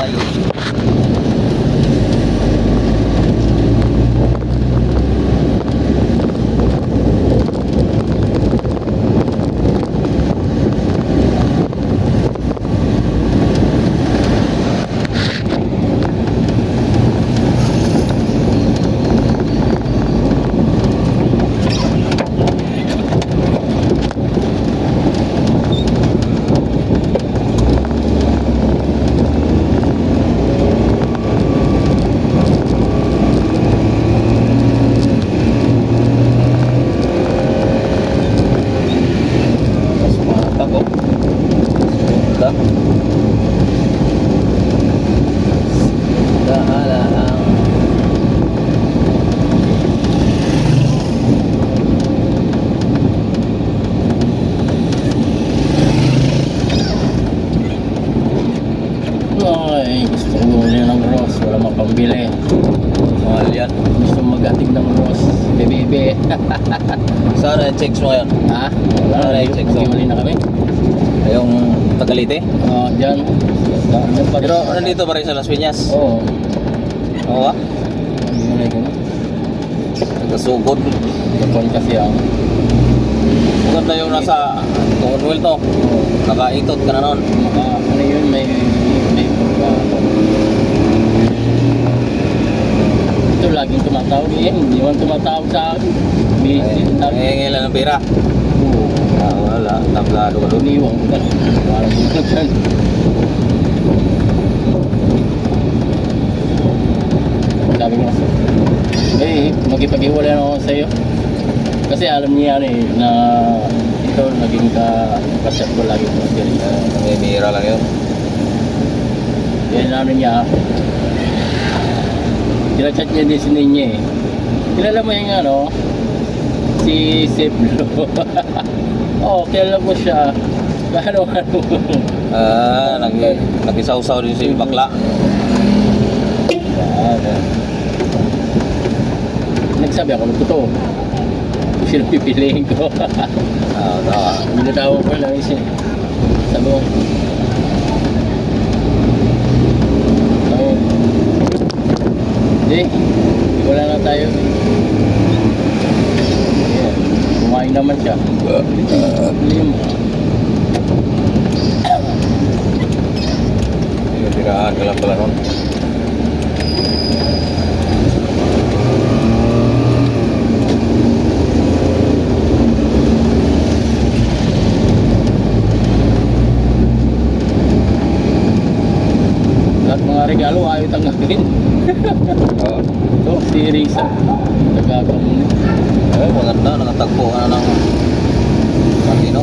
tayo. Ay, gusto ko bumili ng rose, wala mang pambili. Mahal yan. Gusto magating ng rose, bebe. Saan na yung checks mo ngayon? Ha? Wala, Ay, check so. nagkiwali na kami. Yung Tagalite? Dyan. Pero nandito pa rin sa Las Piñas? Oo. Oo ba? Nagkiwali kami. Tagasugod. Kapon kasi ang Maganda yung nasa Commonwealth to. Nakaitot ka na nun. ano yun, may ito laging tumatawag eh, hindi man tumatawag sa akin. Busy. Ngayon ng pera. Oo. Wala, tablado ka doon. Iniwan ko na. Parang bukan. Sabi ko, magipag-iwala na ako sa iyo. Kasi alam niya yan na ito naging ka-chat ko lagi ko. Nanginira lang yun. Yan ano niya. Kinachat niya din si Ninye. Kilala mo yung ano? Si Seblo. Oo, kilala ko siya. Ano. Nagisaw-saw din si bakla. Nagsabi ako ng totoo. Kung sino pipiliin ko. Tawa. Binatawag ko lang siya. Sabi ko. Hindi. Wala na tayo. Yeah. Kumain naman siya. Bili mo. Tirahan ka lang pala nun. Lahat mga regalo ayaw tanggapin. Oo. Ito, si Risa. Nagkakaroon. Maganda, nakatagpo ka na ng Martino.